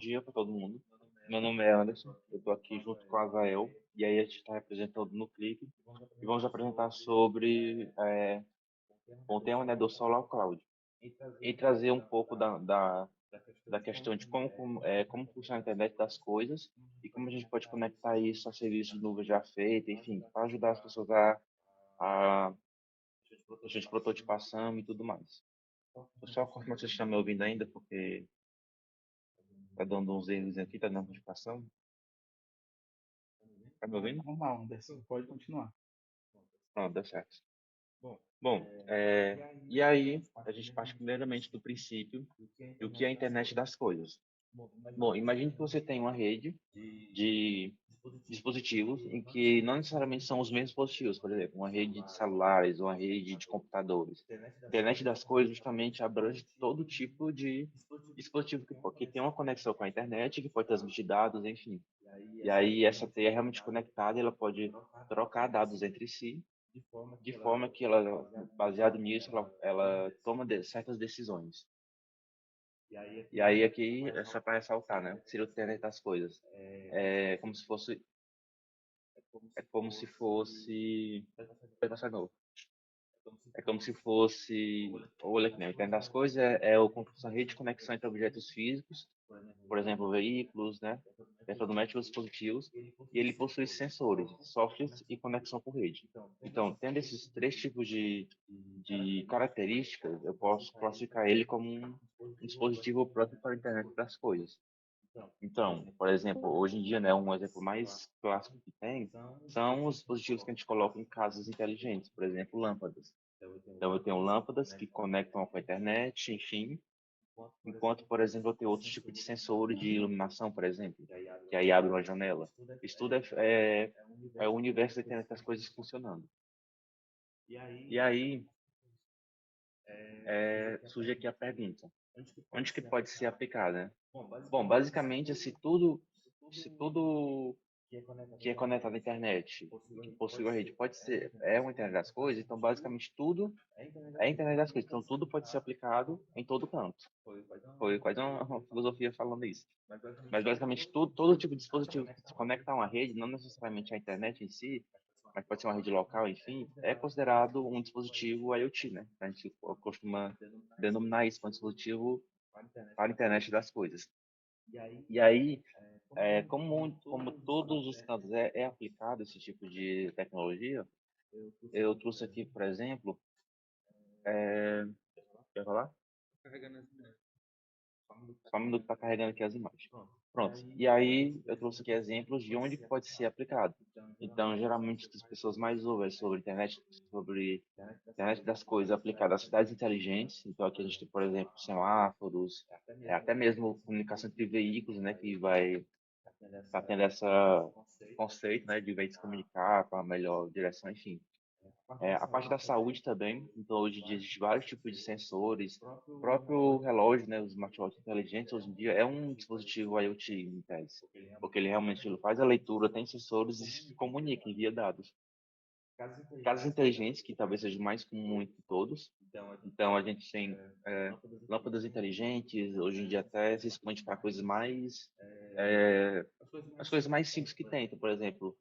dia para todo mundo. Meu nome é Anderson, eu estou aqui junto com a Azael, e aí a gente está representando no Clique, e vamos apresentar sobre o tema, né, do Solar Cloud, e trazer um pouco da questão de como funciona a internet das coisas, e como a gente pode conectar isso a serviços de nuvem já feito, enfim, para ajudar as pessoas a gente prototipação e tudo mais. Eu só confirmar se vocês estão me ouvindo ainda, porque tá dando uns erros aqui, tá dando notificação. Tá me ouvindo? Normal, Anderson, pode continuar. Pronto, deu certo. Bom, e aí a gente parte primeiramente do princípio do que é a internet das coisas. Bom, imagine que você tem uma rede de dispositivos em que não necessariamente são os mesmos dispositivos, por exemplo, uma rede de celulares, uma rede de computadores. A internet das coisas justamente abrange todo tipo de dispositivo que tem uma conexão com a internet, que pode transmitir dados, enfim. E aí essa teia é realmente conectada, e ela pode trocar dados entre si, de forma que ela, baseado nisso, ela toma certas decisões. E aí aqui é só para ressaltar, né? Seria o internet das coisas. É como se fosse, é como se fosse, vai passar novo. É como se fosse, olha aqui, né? O internet das coisas como se fosse uma rede de conexão entre objetos físicos, por exemplo, veículos, né? Eletrodomésticos, dispositivos, e ele possui sensores, softwares e conexão com rede. Então, tendo esses três tipos de características, eu posso classificar ele como um dispositivo próprio para a internet das coisas. Então, por exemplo, hoje em dia, né, um exemplo mais clássico que tem são os dispositivos que a gente coloca em casas inteligentes, por exemplo, lâmpadas. Então, eu tenho lâmpadas que conectam com a internet, enfim, enquanto, por exemplo, eu tenho outros tipos de sensores de iluminação, por exemplo, que aí abre uma janela. Isso tudo é o universo da internet das coisas funcionando. E aí surge aqui a pergunta: onde que pode ser aplicada, né? Bom, basicamente, se tudo que é conectado à internet e que possui uma rede é uma internet das coisas, então basicamente tudo é a internet das coisas, então tudo pode ser aplicado em todo canto. Foi quase uma filosofia falando isso. Mas basicamente todo tipo de dispositivo que se conecta a uma rede, não necessariamente a internet em si, mas pode ser uma rede local, enfim, é considerado um dispositivo IoT, né? A gente costuma denominar isso como dispositivo para a internet das coisas. E aí, como todos os campos é aplicado esse tipo de tecnologia, eu trouxe aqui, por exemplo, quer falar? Só um minuto para carregando aqui as imagens. Pronto. E aí eu trouxe aqui exemplos de onde pode ser aplicado. Então, geralmente as pessoas mais ouvem sobre internet das coisas aplicada às cidades inteligentes. Então, aqui a gente tem, por exemplo, semáforos, até mesmo comunicação entre veículos, né, que vai estar tendo esse conceito, né, de veículos se comunicar para melhor direção, enfim. A parte da saúde também, então hoje em dia existem vários tipos de sensores, o próprio relógio, né, os smartwatches inteligentes hoje em dia é um dispositivo IoT em tese, porque ele faz a leitura, tem sensores e se comunica, envia dados. Casas inteligentes, que talvez seja o mais comum entre todos, então a gente tem lâmpadas inteligentes, hoje em dia até se expande para coisas mais, as coisas mais simples que tem, então, por exemplo,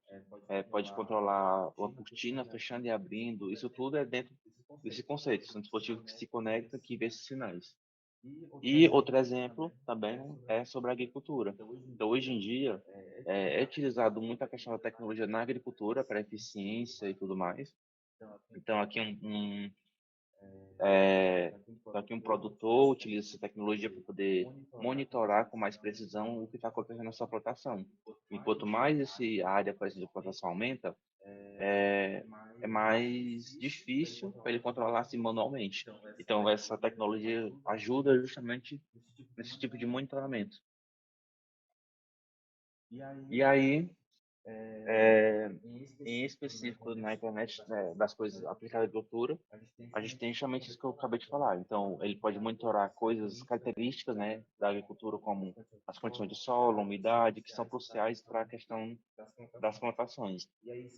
pode controlar uma cortina fechando e abrindo. Isso tudo é dentro desse conceito. São dispositivos que se conectam, que vê esses sinais. E outro exemplo também é sobre a agricultura. Então, hoje em dia, é utilizado muito a questão da tecnologia na agricultura para eficiência e tudo mais. Então, aqui um produtor utiliza essa tecnologia para poder monitorar com mais precisão o que está acontecendo na sua plantação. E quanto mais essa área, por exemplo, de plantação aumenta, é mais difícil para ele controlar assim manualmente. Então, essa tecnologia ajuda justamente nesse tipo de monitoramento. E aí, em específico na internet, né, das coisas aplicadas à agricultura, a gente tem justamente isso que eu acabei de falar. Então, ele pode monitorar coisas características, né, da agricultura, como as condições de solo, umidade, que são cruciais para a questão das plantações.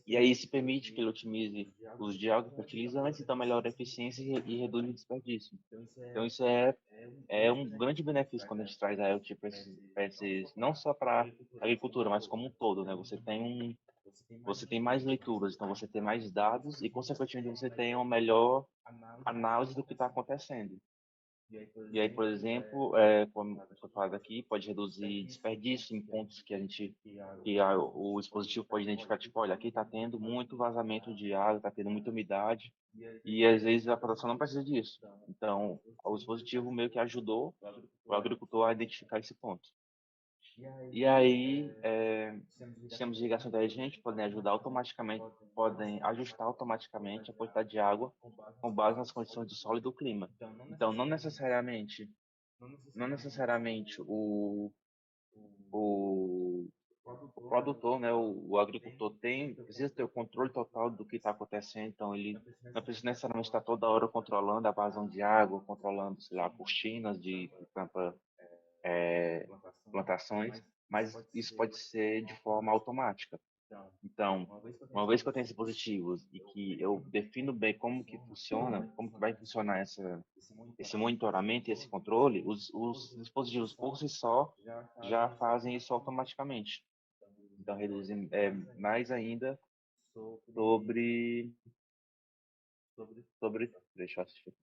E aí isso permite que ele otimize os de água fertilizantes, então melhora a eficiência e reduz o desperdício. Então isso é é um grande benefício quando a gente traz a IoT para esses, não só para a agricultura, mas como um todo, né? Você tem mais leituras, então você tem mais dados e, consequentemente, você tem uma melhor análise do que está acontecendo. E aí, por exemplo, como foi falado aqui, pode reduzir desperdício em pontos o dispositivo pode identificar, tipo, olha, aqui está tendo muito vazamento de água, está tendo muita umidade, e às vezes a produção não precisa disso. Então, o dispositivo meio que ajudou o agricultor a identificar esse ponto. E aí, sistemas de irrigação inteligente podem ajustar automaticamente a quantidade de água com base nas condições do solo e do clima. Então, não necessariamente o, o produtor, né, o agricultor precisa ter o controle total do que está acontecendo, então ele não precisa necessariamente estar toda hora controlando a vazão de água, controlando, sei lá, cortinas de tampa plantações, mas isso pode ser de forma automática. Então, uma vez que eu tenho esses dispositivos e que eu defino bem como que funciona, como que vai funcionar esse monitoramento e esse controle, os dispositivos por si só já fazem isso automaticamente. Então, reduzem mais ainda sobre, deixa eu assistir.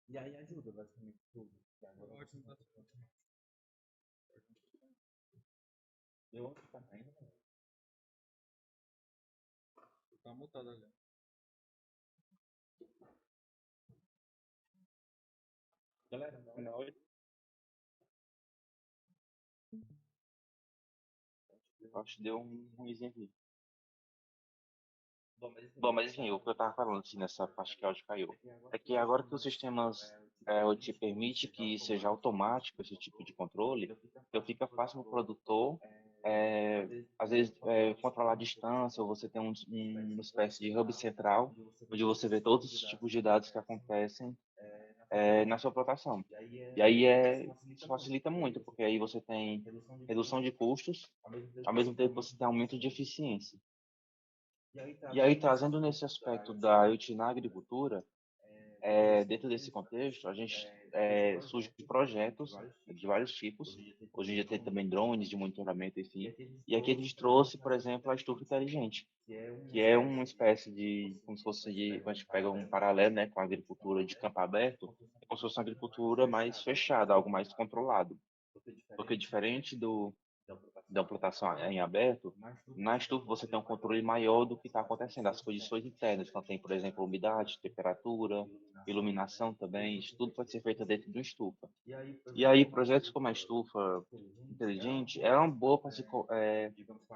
E aí ajuda basicamente tudo. Ótimo, tá Eu acho que tá ainda. tá mutado ali. Galera, na hora. Eu acho que deu um ruimzinho aqui. Bom, mas enfim, o que eu estava falando assim, nessa parte que o áudio caiu, é que agora que os sistemas te permite que seja automático esse tipo de controle, então fica fácil para o produtor, às vezes, controlar a distância, ou você tem uma espécie de hub central, onde você vê todos os tipos de dados que acontecem na sua plantação. E aí isso facilita muito, porque aí você tem redução de custos, ao mesmo tempo você tem aumento de eficiência. E aí, trazendo nesse aspecto da IoT na agricultura, dentro desse contexto, a gente surge projetos de vários tipos. Hoje em dia tem também drones de monitoramento, enfim. E aqui a gente trouxe, por exemplo, a estufa inteligente, que é uma espécie de, como se fosse, quando a gente pega um paralelo, né, com a agricultura de campo aberto, é como se fosse uma agricultura mais fechada, algo mais controlado. Porque diferente da plantação em aberto, na estufa você tem um controle maior do que está acontecendo, as condições internas. Então tem, por exemplo, umidade, temperatura, iluminação também, isso tudo pode ser feito dentro de uma estufa. E aí, projetos como a estufa inteligente é uma boa para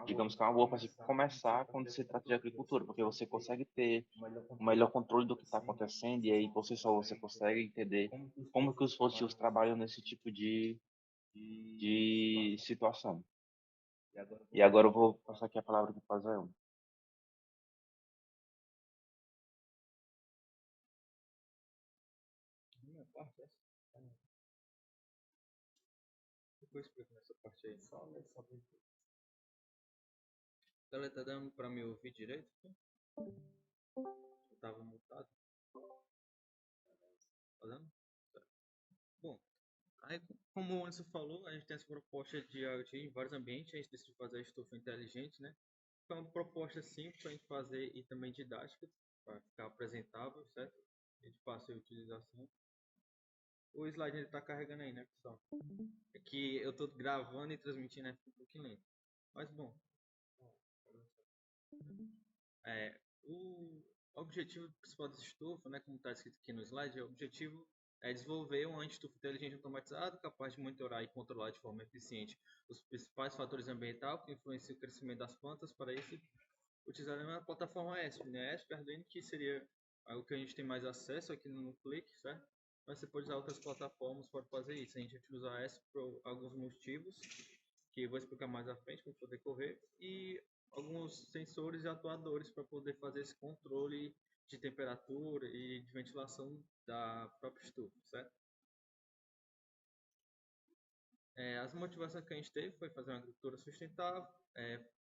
digamos que é uma boa para se começar quando se trata de agricultura, porque você consegue ter o melhor controle do que está acontecendo e aí você consegue entender como que os dispositivos trabalham nesse tipo de situação. E agora eu vou passar aqui a palavra para o Pazel. Minha parte é essa. Depois explico nessa parte aí. Galera, tá dando pra me ouvir direito? Eu tava mutado. Tá dando? Tá. Bom, aí, como o Anderson falou, a gente tem essa proposta de IoT em vários ambientes. A gente decidiu fazer a estufa inteligente, né? Foi uma proposta simples para a gente fazer e também didática, para ficar apresentável, certo? E de fácil utilização. O slide ele tá carregando aí, né, pessoal? É que eu tô gravando e transmitindo, né? Fica um pouquinho lento. Mas bom, o objetivo principal dessa estufa, né, como está escrito aqui no slide, o objetivo é desenvolver um anti-estufa inteligente automatizado capaz de monitorar e controlar de forma eficiente os principais fatores ambientais que influenciam o crescimento das plantas. Para isso, utilizar a plataforma ESP, né? ESP Arduino, que seria algo que a gente tem mais acesso aqui no Click, certo? Mas você pode usar outras plataformas para fazer isso. A gente utiliza a ESP por alguns motivos, que eu vou explicar mais à frente para poder correr, e alguns sensores e atuadores para poder fazer esse controle de temperatura e de ventilação da própria estufa, certo? As motivações que a gente teve foi fazer uma agricultura sustentável,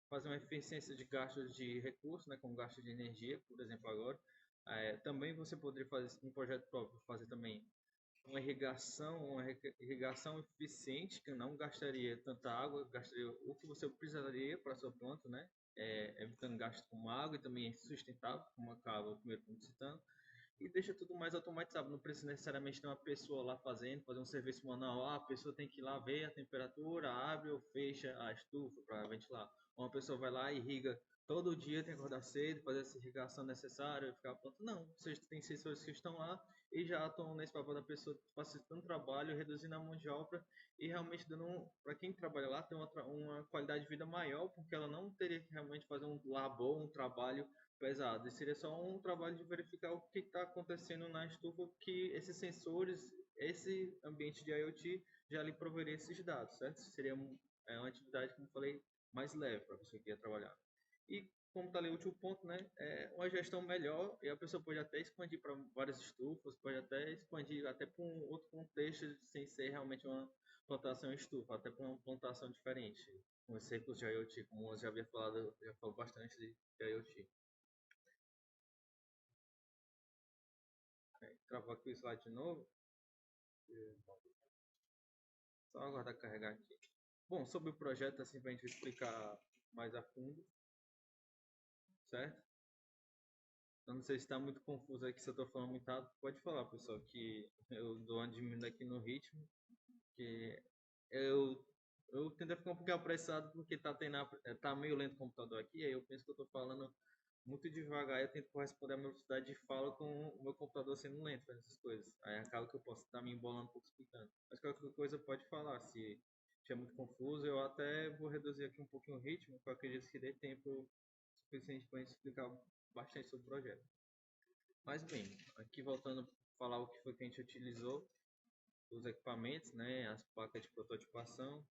fazer uma eficiência de gastos de recursos, né, como gasto de energia, por exemplo, agora. Também você poderia fazer um projeto próprio, fazer também uma irrigação eficiente, que não gastaria tanta água, gastaria o que você precisaria para a sua planta, né? Evitando gastos com água e também é sustentável, como acaba o primeiro ponto citando, e deixa tudo mais automatizado. Não precisa necessariamente ter uma pessoa lá fazer um serviço manual. A pessoa tem que ir lá ver a temperatura, abre ou fecha a estufa para ventilar. Uma pessoa vai lá e irriga todo dia, tem que acordar cedo, fazer essa irrigação necessária, ficar pronto. Não, vocês têm sensores que estão lá e já estão nesse papel da pessoa facilitando o trabalho, reduzindo a mão de obra e realmente dando, para quem trabalha lá, ter uma qualidade de vida maior, porque ela não teria que realmente fazer um labor, um trabalho pesado. E seria só um trabalho de verificar o que está acontecendo na estufa, que esses sensores, esse ambiente de IoT já lhe proveria esses dados, certo? Seria uma atividade, como eu falei, mais leve para a pessoa que ia trabalhar. E como está ali o último ponto, né, uma gestão melhor e a pessoa pode até expandir para várias estufas, pode até expandir até para um outro contexto sem ser realmente uma plantação em estufa, até para uma plantação diferente, com os recursos de IoT, como eu já havia falado, já falou bastante de IoT. Travar aqui o slide de novo. Só aguardar carregar aqui. Bom, sobre o projeto, assim, para a gente explicar mais a fundo, certo? Eu não sei se está muito confuso aqui, se eu estou falando muito rápido. Pode falar, pessoal, que eu dou uma diminuída aqui no ritmo, que eu, eu tento ficar um pouquinho apressado porque tá meio lento o computador aqui, aí eu penso que eu estou falando muito devagar, eu tento corresponder à minha velocidade de fala com o meu computador sendo lento, essas coisas. Aí acaba que eu posso estar me embolando um pouco explicando. Mas qualquer coisa pode falar, se é muito confuso, eu até vou reduzir aqui um pouquinho o ritmo, porque eu acredito que dê tempo suficiente para a gente explicar bastante sobre o projeto. Mas bem, aqui voltando a falar o que foi que a gente utilizou, os equipamentos, né, as placas de prototipação.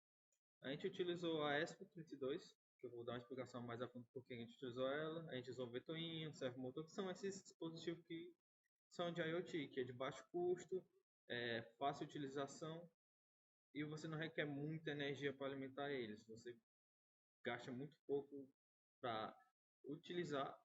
A gente utilizou a ESP32, que eu vou dar uma explicação mais a fundo porque a gente utilizou ela. A gente usou o Vetoinho, o servomotor, que são esses dispositivos que são de IoT, que é de baixo custo, fácil utilização e você não requer muita energia para alimentar eles. Você gasta muito pouco para utilizar,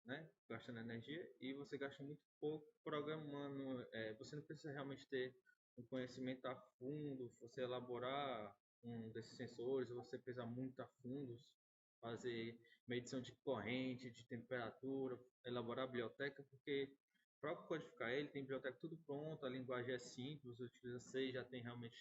né, gastando energia, e você gasta muito pouco programando. Você não precisa realmente ter um conhecimento a fundo, você elaborar um desses sensores, ou você precisa muito a fundo, fazer medição de corrente, de temperatura, elaborar a biblioteca, porque o próprio codificar ele tem biblioteca tudo pronto, a linguagem é simples, você utiliza C, já tem realmente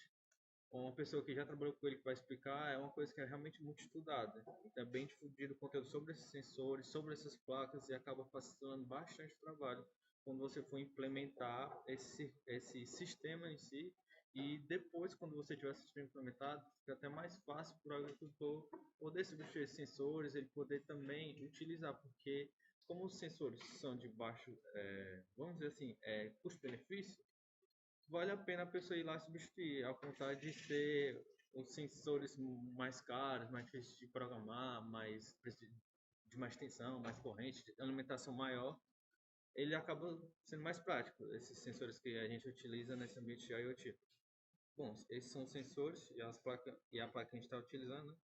uma pessoa que já trabalhou com ele que vai explicar, é uma coisa que é realmente muito estudada. Então é bem difundido o conteúdo sobre esses sensores, sobre essas placas e acaba facilitando bastante o trabalho quando você for implementar esse sistema em si. E depois, quando você tiver esse sistema implementado, fica até mais fácil para o agricultor poder substituir esses sensores, ele poder também utilizar, porque como os sensores são de baixo, vamos dizer assim, custo-benefício, vale a pena a pessoa ir lá substituir, ao contrário de ser os sensores mais caros, mais difíceis de programar, de mais tensão, mais corrente, de alimentação maior, ele acaba sendo mais prático, esses sensores que a gente utiliza nesse ambiente de IoT. Bom, esses são os sensores e a placa que a gente está utilizando, né?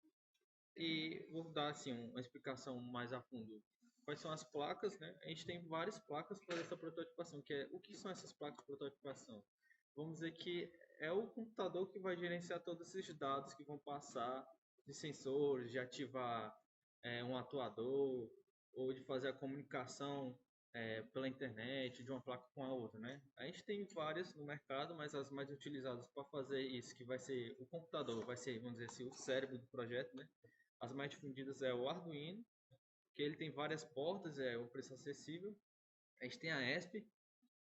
E vou dar assim uma explicação mais a fundo. Quais são as placas, né? A gente tem várias placas para essa prototipação, o que são essas placas de prototipação? Vamos dizer que é o computador que vai gerenciar todos esses dados que vão passar de sensores, de ativar um atuador ou de fazer a comunicação pela internet de uma placa com a outra, né? A gente tem várias no mercado, mas as mais utilizadas para fazer isso, que vai ser o computador, vai ser, vamos dizer assim, o cérebro do projeto, né? As mais difundidas é o Arduino, que ele tem várias portas, é um preço acessível. A gente tem a ESP,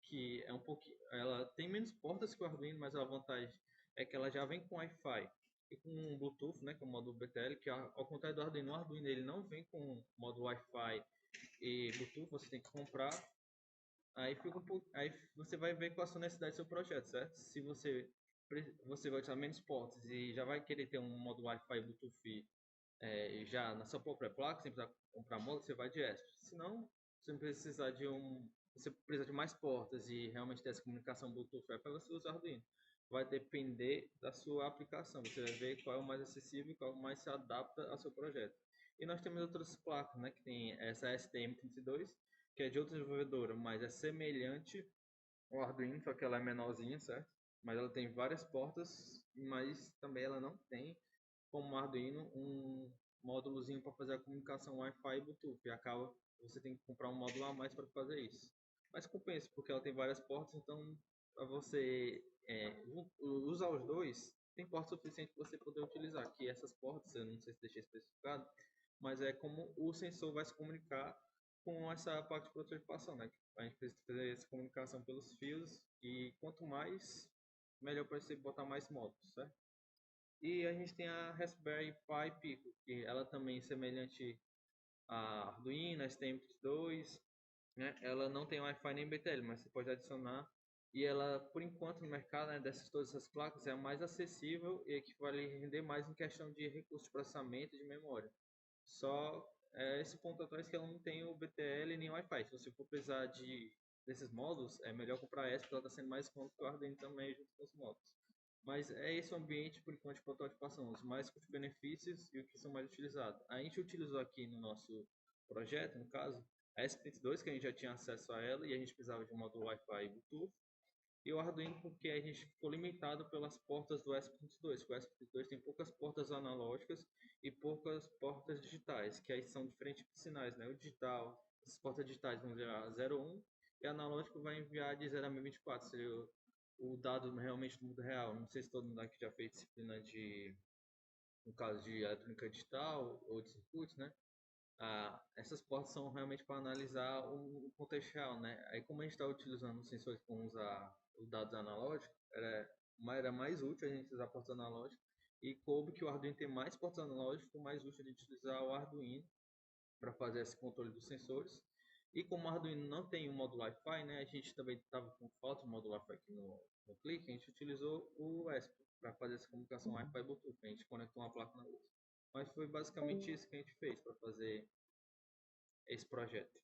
que é um pouquinho, ela tem menos portas que o Arduino, mas a vantagem é que ela já vem com Wi-Fi e com um Bluetooth, né, com o módulo BTL, que ao contrário do Arduino, o Arduino ele não vem com módulo Wi-Fi e Bluetooth, você tem que comprar. Aí você vai ver qual a sua necessidade do seu projeto, certo? Se você vai usar menos portas e já vai querer ter um módulo Wi-Fi e Bluetooth já na sua própria placa, sem precisar comprar módulo, você vai de ESP. Se não, você precisa de mais portas e realmente ter essa comunicação Bluetooth Wi-Fi, você usa Arduino. Vai depender da sua aplicação. Você vai ver qual é o mais acessível e qual mais se adapta ao seu projeto. E nós temos outras placas, né, que tem essa STM32, que é de outra desenvolvedora, mas é semelhante ao Arduino, só que ela é menorzinha, certo? Mas ela tem várias portas, mas também ela não tem, como o Arduino, um módulozinho para fazer a comunicação Wi-Fi e Bluetooth. E acaba, você tem que comprar um módulo a mais para fazer isso. Mas compensa, porque ela tem várias portas, então para você usar os dois, tem porta suficiente para você poder utilizar. Que essas portas, eu não sei se deixei especificado, mas é como o sensor vai se comunicar com essa parte de prototipação, né? A gente precisa fazer essa comunicação pelos fios e quanto mais, melhor para você botar mais módulos, certo? E a gente tem a Raspberry Pi Pico, que ela também é semelhante a Arduino, STM32, né? Ela não tem Wi-Fi nem BTL, mas você pode adicionar. E ela, por enquanto, no mercado, né, dessas todas essas placas, é a mais acessível e que vai render mais em questão de recursos de processamento e de memória. Só esse ponto atrás que ela não tem o BTL nem o Wi-Fi. Se você for precisar desses módulos, é melhor comprar essa, porque ela está sendo mais conta que o Arduino também junto com os módulos. Mas é esse o ambiente, por enquanto, de prototipação, os mais custo-benefícios e o que são mais utilizados. A gente utilizou aqui no nosso projeto, no caso, a S32, que a gente já tinha acesso a ela e a gente precisava de um módulo Wi-Fi e Bluetooth. E o Arduino porque a gente ficou limitado pelas portas do ESP32. O ESP32 tem poucas portas analógicas e poucas portas digitais, que aí são diferentes sinais, né? O digital, as portas digitais vão enviar 01 e o analógico vai enviar de 0 a 1024, seria o dado realmente do mundo real. Não sei se todo mundo aqui já fez disciplina no caso de eletrônica digital ou de circuitos, né? Essas portas são realmente para analisar o contexto real, né? Aí como a gente está utilizando os sensores para usar os dados analógicos, era mais útil a gente usar portas analógicas e coube que o Arduino tem mais portas analógicas, ficou mais útil a gente utilizar o Arduino para fazer esse controle dos sensores. E como o Arduino não tem um módulo Wi-Fi, né? A gente também estava com falta de módulo Wi-Fi aqui no Click, a gente utilizou o ESP para fazer essa comunicação Wi-Fi e Bluetooth, a gente conectou uma placa na outra. Mas foi basicamente isso que a gente fez para fazer esse projeto.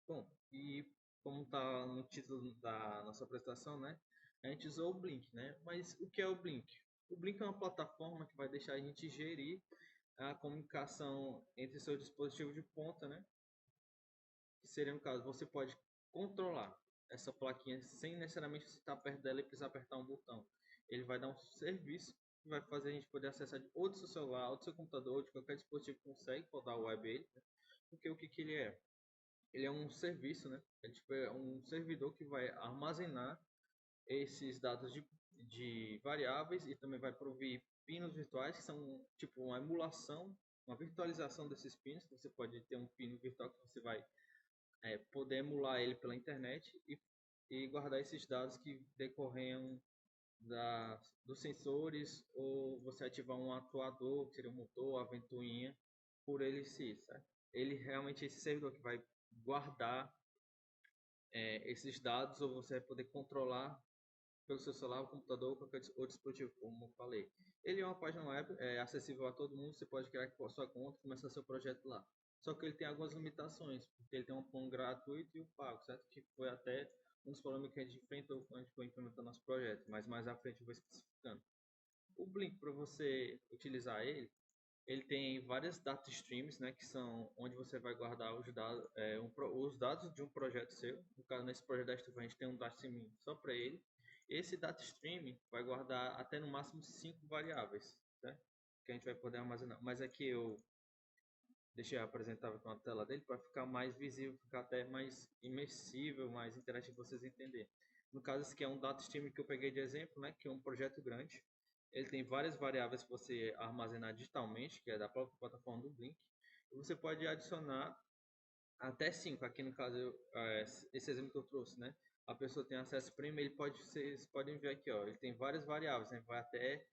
Bom, e como está no título da nossa apresentação, né? A gente usou o Blink, né? Mas o que é o Blink? O Blink é uma plataforma que vai deixar a gente gerir a comunicação entre seu dispositivo de ponta, né? Que seria no caso, você pode controlar essa plaquinha sem necessariamente você estar perto dela e precisar apertar um botão. Ele vai dar um serviço que vai fazer a gente poder acessar ou do seu celular, ou do seu computador, ou de qualquer dispositivo que consegue rodar o web ele, né? Porque o que ele é? Ele é um serviço, né? É tipo um servidor que vai armazenar esses dados de variáveis e também vai prover pinos virtuais que são tipo uma emulação, uma virtualização desses pinos. Você pode ter um pino virtual que você vai poder emular ele pela internet e guardar esses dados que decorrem dos sensores ou você ativar um atuador, que seria um motor, a ventoinha, por ele si, certo? Ele realmente é esse servidor que vai guardar esses dados ou você vai poder controlar pelo seu celular, computador ou qualquer outro dispositivo, como eu falei. Ele é uma página web, acessível a todo mundo, você pode criar a sua conta e começar seu projeto lá. Só que ele tem algumas limitações, porque ele tem um plano gratuito e o pago, certo? Que foi até um dos problemas que a gente enfrentou quando a gente foi implementando nosso projeto, mas mais à frente eu vou especificando. O Blink, para você utilizar ele tem várias data streams, né, que são onde você vai guardar os dados, os dados de um projeto seu. No caso, nesse projeto da Estufa, a gente tem um data stream só para ele. Esse data stream vai guardar até no máximo 5 variáveis, né, que a gente vai poder armazenar. Mas aqui eu deixei apresentável com a tela dele para ficar mais visível, ficar até mais imersível, mais interativo para vocês entenderem. No caso, esse aqui é um data stream que eu peguei de exemplo, né, que é um projeto grande. Ele tem várias variáveis para você armazenar digitalmente, que é da própria plataforma do Blink. E você pode adicionar até 5. Aqui no caso, esse exemplo que eu trouxe, né? A pessoa tem acesso premium, vocês podem ver aqui, ó, ele tem várias variáveis, né? Vai até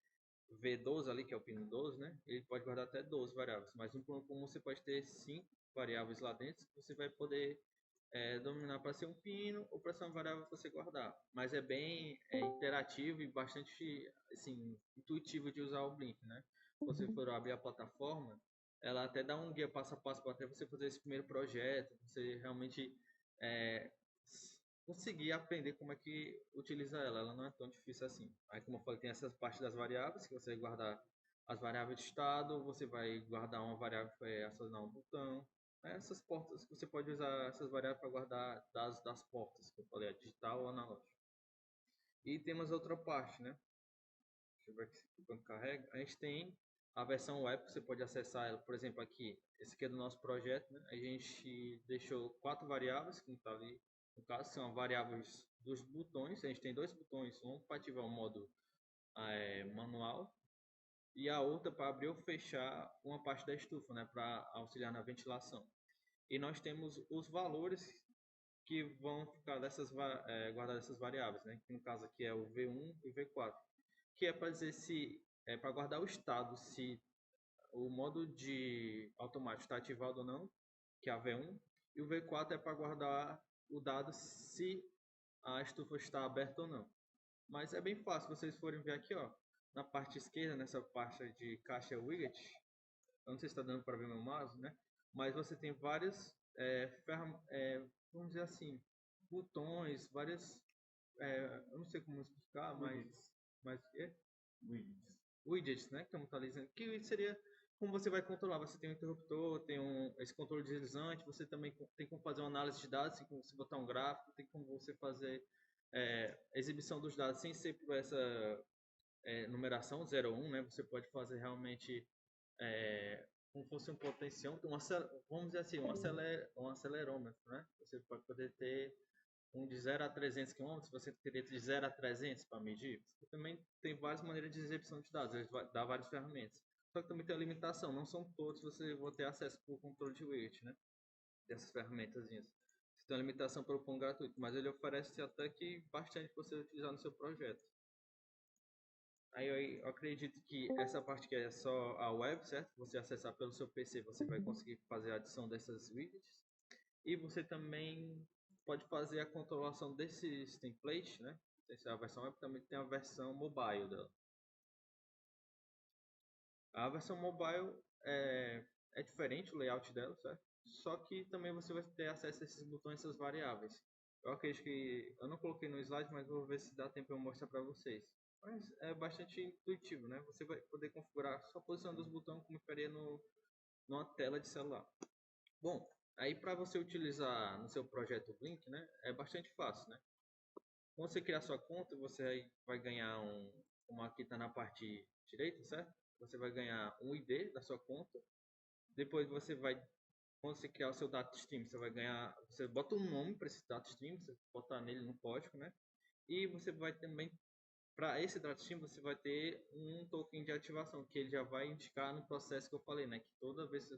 V12 ali, que é o pino 12, né? Ele pode guardar até 12 variáveis, mas no plano comum você pode ter 5 variáveis lá dentro, que você vai poder dominar para ser um pino ou para ser uma variável para você guardar. Mas é bem interativo e bastante assim, intuitivo de usar o Blink, né? Se você for abrir a plataforma, ela até dá um guia passo a passo para até você fazer esse primeiro projeto, você realmente conseguir aprender como é que utiliza ela. Ela não é tão difícil assim. Aí, como eu falei, tem essa parte das variáveis que você vai guardar as variáveis de estado, você vai guardar uma variável que vai acionar um botão. Essas portas, você pode usar essas variáveis para guardar dados das portas, que eu falei, a digital ou analógica. E temos outra parte, né? Deixa eu ver aqui quando carrega. A gente tem a versão web, você pode acessar ela, por exemplo, aqui. Esse aqui é do nosso projeto, né? A gente deixou 4 variáveis, que não está ali. No caso, são variáveis dos botões. A gente tem 2 botões, um para ativar o modo manual e a outra para abrir ou fechar uma parte da estufa, né? Para auxiliar na ventilação. E nós temos os valores que vão ficar guardadas essas variáveis, né? Que no caso aqui é o V1 e o V4, que é para dizer se para guardar o estado, se o modo de automático está ativado ou não, que é a V1, e o V4 é para guardar o dado se a estufa está aberta ou não. Mas é bem fácil, vocês forem ver aqui, ó, na parte esquerda, nessa parte de caixa widget, eu não sei se está dando para ver meu mouse, né? Mas você tem várias, vamos dizer assim, botões, várias, eu não sei como explicar, mas widgets, né? Como está dizendo, que seria como você vai controlar. Você tem um interruptor, tem esse controle deslizante, você também tem como fazer uma análise de dados, tem como você botar um gráfico, tem como você fazer exibição dos dados sem ser por essa numeração 0 ou 1, né? Você pode fazer realmente como fosse um potencial, vamos dizer assim, um acelerômetro, né? Você pode poder ter um de 0 a 300 km, você teria de 0 a 300 para medir. Você também tem várias maneiras de exibição de dados, ele dá várias ferramentas. Só que também tem a limitação, não são todos você vai ter acesso por controle de weight, né? Dessas ferramentas. Você tem uma limitação pelo plano gratuito, mas ele oferece até que bastante para você utilizar no seu projeto. Aí eu acredito que essa parte que é só a web, certo? Você acessar pelo seu PC, você vai conseguir fazer a adição dessas widgets. E você também pode fazer a controlação desses templates, né? Essa é a versão web, também tem a versão mobile dela. A versão mobile é diferente o layout dela, certo? Só que também você vai ter acesso a esses botões, essas variáveis. Eu acredito que eu não coloquei no slide, mas vou ver se dá tempo eu mostrar para vocês. Mas é bastante intuitivo, né? Você vai poder configurar só a posição dos botões como faria numa tela de celular. Bom, aí para você utilizar no seu projeto Blink, né? É bastante fácil, né? Quando você criar sua conta, você vai ganhar como aqui está na parte direita, certo? Você vai ganhar um ID da sua conta. Depois quando você criar o seu data stream, você vai ganhar, você bota um nome para esse data stream, você botar nele no código, né? E você vai também, para esse data stream, você vai ter um token de ativação, que ele já vai indicar no processo que eu falei, né? Que toda vez que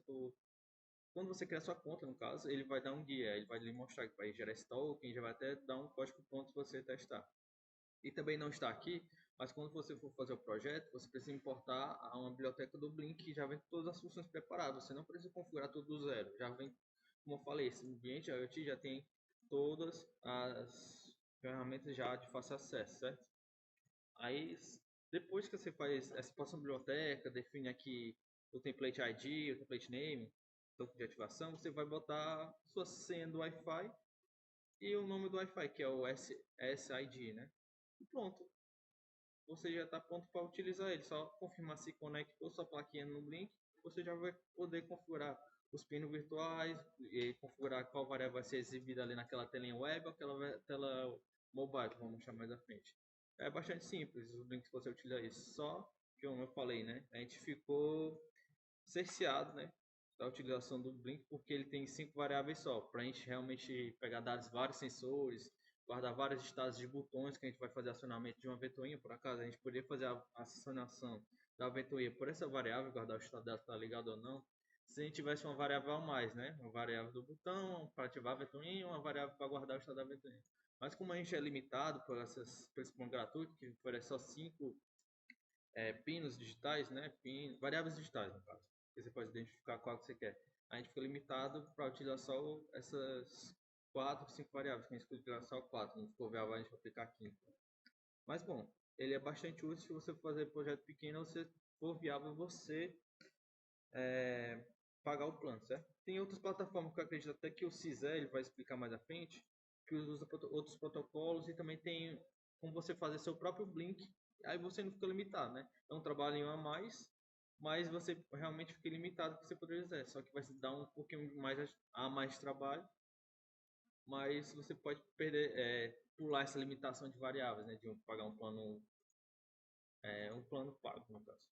quando você criar sua conta, no caso, ele vai dar um guia, ele vai lhe mostrar que vai gerar esse token, já vai até dar um código pronto para você testar. E também não está aqui, mas quando você for fazer o projeto, você precisa importar uma biblioteca do Blink que já vem com todas as funções preparadas. Você não precisa configurar tudo do zero. Já vem, como eu falei, esse ambiente IoT já tem todas as ferramentas já de fácil acesso, certo? Aí, depois que você faz essa próxima biblioteca, define aqui o template ID, o template name, token de ativação, você vai botar sua senha do Wi-Fi e o nome do Wi-Fi, que é o SID, né? E pronto. Você já está pronto para utilizar ele. Só confirmar se conectou sua plaquinha no Blink. Você já vai poder configurar os pinos virtuais e configurar qual variável vai ser exibida ali naquela telinha web ou aquela tela mobile, que vamos mostrar mais à frente. É bastante simples os Blinks que você utiliza isso. Só que, como eu falei, né? A gente ficou cerceado, né? Da utilização do Blink porque ele tem 5 variáveis só. Para a gente realmente pegar dados de vários sensores, guardar vários estados de botões que a gente vai fazer acionamento de uma ventoinha, por acaso a gente poderia fazer a acionação da ventoinha por essa variável, guardar o estado dela está ligado ou não, se a gente tivesse uma variável a mais, né? Uma variável do botão para ativar a ventoinha, uma variável para guardar o estado da ventoinha. Mas como a gente é limitado por esse plano gratuito, que oferece só 5 pinos digitais, né? Variáveis digitais, no caso, que você pode identificar qual que você quer. A gente fica limitado para utilizar só essas 4, 5 variáveis, que a gente pode utilizar só 4, não ficou viável a gente aplicar 5. Mas bom, ele é bastante útil se você fazer projeto pequeno ou se for viável você pagar o plano, certo? Tem outras plataformas que eu acredito até que o CISE ele vai explicar mais à frente, que usa outros protocolos e também tem como você fazer seu próprio Blink, aí você não fica limitado, né? É um trabalhinho a mais, mas você realmente fica limitado ao que você poderia fazer. Só que vai dar um pouquinho mais de trabalho, mas você pode pular essa limitação de variáveis, né? De pagar um plano pago, no caso.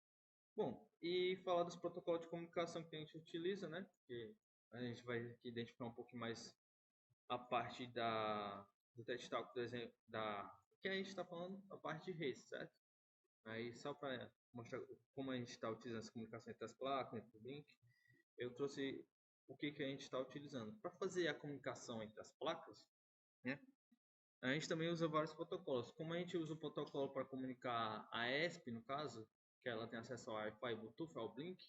Bom, e falar dos protocolos de comunicação que a gente utiliza, né? Que a gente vai aqui identificar um pouquinho mais a parte do TED Talk, por exemplo, que a gente está falando a parte de redes, certo? Aí só para mostrar como a gente está utilizando essa comunicação entre as placas, entre o link, eu trouxe o que a gente está utilizando. Para fazer a comunicação entre as placas, né? A gente também usa vários protocolos. Como a gente usa o protocolo para comunicar a ESP, no caso, que ela tem acesso ao Wi-Fi, Bluetooth, ao Blink,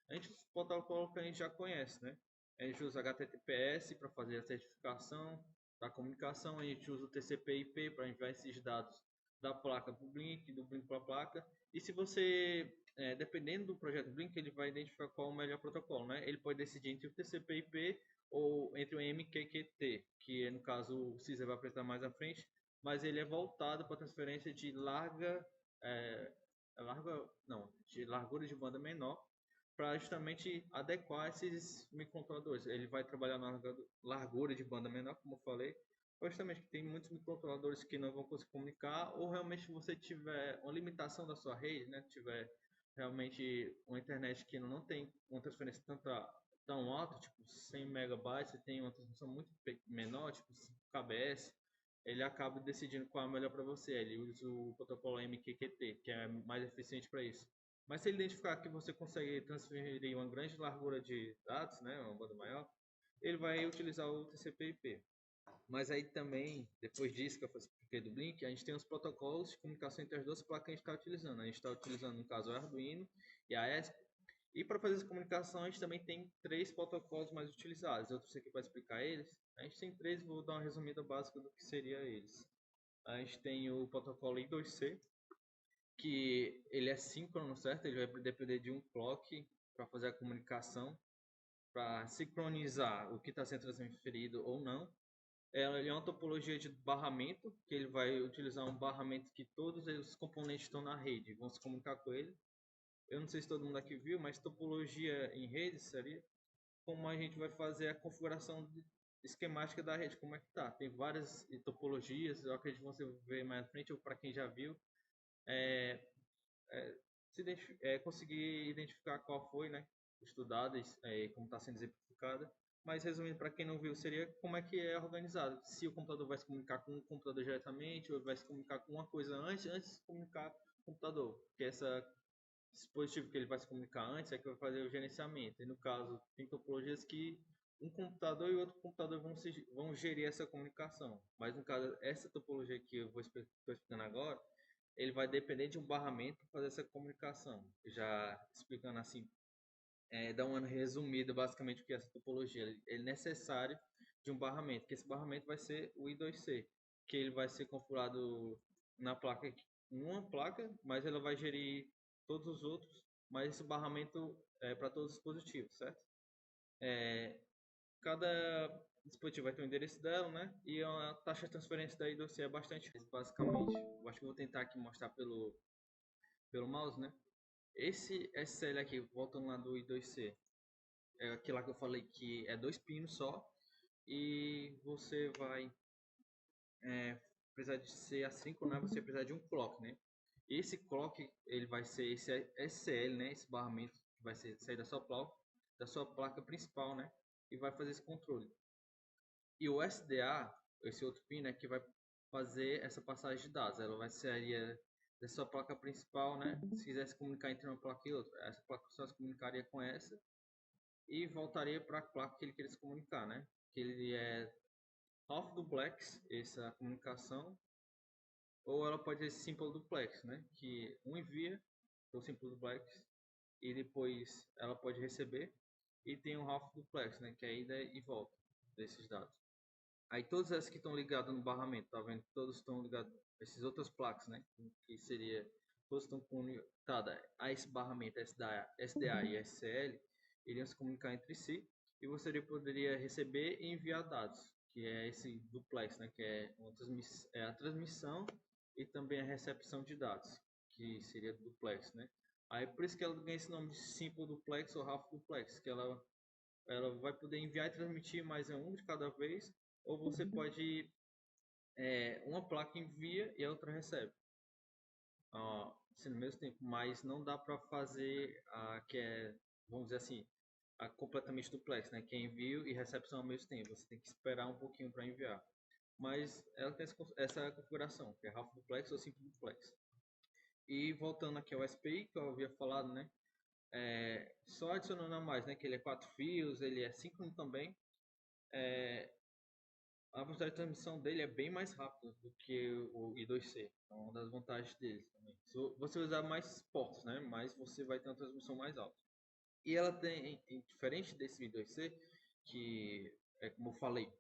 a gente usa o protocolo que a gente já conhece, né? A gente usa HTTPS para fazer a certificação da comunicação, a gente usa o TCP/IP para enviar esses dados da placa para o Blink, do Blink para a placa. E se você, dependendo do projeto Blink, ele vai identificar qual é o melhor protocolo, né? Ele pode decidir entre o TCP/IP ou entre o MQTT, que no caso o Cisa vai apresentar mais à frente, mas ele é voltado para transferência de de largura de banda menor, para justamente adequar esses microcontroladores. Ele vai trabalhar na largura de banda menor, como eu falei, justamente que tem muitos microcontroladores que não vão conseguir comunicar, ou realmente você tiver uma limitação da sua rede, né? Tiver realmente uma internet que não tem uma transferência tão alta, tipo 100 megabytes, você tem uma transmissão muito menor, tipo 5 kbs, ele acaba decidindo qual é melhor para você. Ele usa o protocolo MQTT, que é mais eficiente para isso. Mas se ele identificar que você consegue transferir uma grande largura de dados, né, uma banda maior, ele vai utilizar o TCP/IP. Mas aí também, depois disso que eu expliquei do Blink, a gente tem os protocolos de comunicação entre as duas placas que a gente está utilizando. A gente está utilizando, no caso, o Arduino e a ESP. E para fazer essa comunicação, a gente também tem 3 protocolos mais utilizados. Eu trouxe aqui para explicar eles. A gente tem 3, vou dar uma resumida básica do que seria eles. A gente tem o protocolo I2C, que ele é síncrono, certo? Ele vai depender de um clock para fazer a comunicação, para sincronizar o que está sendo transferido ou não. Ele é uma topologia de barramento, que ele vai utilizar um barramento que todos os componentes estão na rede, vão se comunicar com ele. Eu não sei se todo mundo aqui viu, mas topologia em rede seria como a gente vai fazer a configuração esquemática da rede, como é que tá. Tem várias topologias, eu acredito que você vê mais à frente, ou para quem já viu, é, conseguir identificar qual foi, né, estudada, como está sendo exemplificada. Mas resumindo, para quem não viu, seria como é que é organizado. Se o computador vai se comunicar com o computador diretamente, ou vai se comunicar com uma coisa antes de se comunicar com o computador. Porque esse dispositivo que ele vai se comunicar antes é que vai fazer o gerenciamento. E no caso, tem topologias que um computador e outro computador vão gerir essa comunicação. Mas no caso, essa topologia que eu estou explicando agora, ele vai depender de um barramento para fazer essa comunicação. Já explicando assim, dá uma resumida basicamente o que é essa topologia. Ele é necessário de um barramento, que esse barramento vai ser o I2C, que ele vai ser configurado na placa, numa placa, mas ela vai gerir todos os outros, mas esse barramento é para todos os dispositivos, certo? Cada dispositivo vai ter o endereço dela, né? E a taxa de transferência da I2C é bastante, basicamente. Eu acho que vou tentar aqui mostrar pelo mouse, né? Esse SL aqui, voltando lá do I2C, é aquele lá que eu falei que é 2 pinos só, e você vai precisar de ser assíncrono, né? Você vai precisar de um clock, né? Esse clock, ele vai ser esse SL, né? Esse barramento que vai sair da sua placa principal, né? E vai fazer esse controle. E o SDA, esse outro pino, é que vai fazer essa passagem de dados. Ela vai sair da sua placa principal, né? Se quisesse comunicar entre uma placa e outra, essa placa só se comunicaria com essa e voltaria para a placa que ele queria se comunicar, né? Que ele é half duplex, essa comunicação, ou ela pode ser simple duplex, né? Que um envia o simple duplex e depois ela pode receber, e tem um half duplex, né? Que é a ida e volta desses dados. Aí todas essas que estão ligadas no barramento, tá vendo? Todos estão ligados, essas outras placas, né? Que seria, todas estão conectadas a esse barramento SDA e SCL, iriam se comunicar entre si, e você poderia receber e enviar dados, que é esse duplex, né? Que é, a transmissão e também a recepção de dados, que seria duplex, né? Aí por isso que ela ganha esse nome de Simple Duplex ou Half Duplex, que ela vai poder enviar e transmitir, mais um de cada vez, ou você pode uma placa envia e a outra recebe, assim, no mesmo tempo, mas não dá para fazer vamos dizer assim, completamente duplex, né? Que é envio e recepção ao mesmo tempo. Você tem que esperar um pouquinho para enviar. Mas ela tem essa configuração, que é half duplex ou simple duplex. E voltando aqui ao SPI, que eu havia falado, né? Só adicionando a mais, né? Que ele é 4 fios, ele é síncrono também. A velocidade de transmissão dele é bem mais rápida do que o I2C. É uma das vantagens dele também. Se você usar mais portas, né? Mas você vai ter uma transmissão mais alta. E ela tem, diferente desse I2C, que é como eu falei,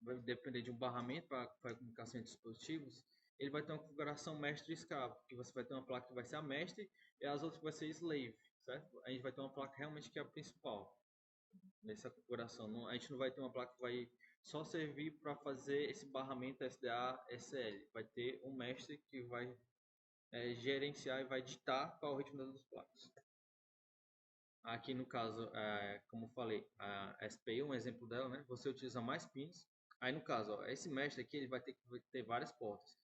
vai depender de um barramento para comunicação entre dispositivos, ele vai ter uma configuração mestre e escravo, que você vai ter uma placa que vai ser a mestre e as outras que vai ser slave, certo? A gente vai ter uma placa realmente que é a principal nessa configuração. Não, a gente não vai ter uma placa que vai só servir para fazer esse barramento SDA SL. Vai ter um mestre que vai gerenciar e vai ditar qual é o ritmo das duas placas. Aqui no caso, como eu falei, a SPI é um exemplo dela, né? Você utiliza mais pins. Aí no caso, ó, esse mestre aqui ele vai ter várias portas.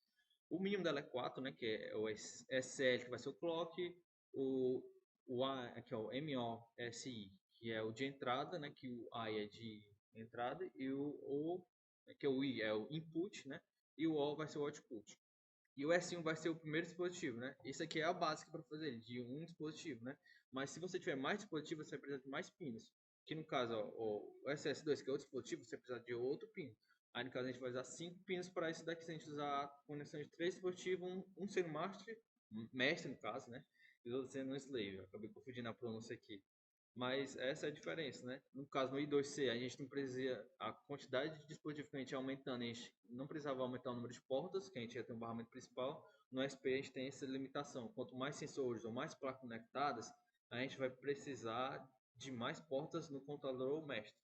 O mínimo dela é 4, né? Que é o SL, que vai ser o clock, o A, aqui é o MOSI, que é o de entrada, né? Que o I é de entrada e que é o I é o input, né? E o O vai ser o output. E o S1 vai ser o primeiro dispositivo, né? Isso aqui é a básica para fazer ele, de um dispositivo, né? Mas se você tiver mais dispositivos, você vai precisar de mais pinos. Que no caso, ó, o SS2, que é outro dispositivo, você precisa de outro pino. Aí no caso a gente vai usar 5 pinos para isso daqui. Se a gente usar a conexão de 3 dispositivos, um sendo master, mestre no caso, né? E o outro sendo um slave. Eu acabei confundindo a pronúncia aqui. Mas essa é a diferença, né? No caso, no I2C, a gente não precisa, a quantidade de dispositivos que a gente ia aumentando, a gente não precisava aumentar o número de portas, que a gente ia ter um barramento principal. No SP, a gente tem essa limitação. Quanto mais sensores ou mais placas conectadas, a gente vai precisar de mais portas no computador ou mestre.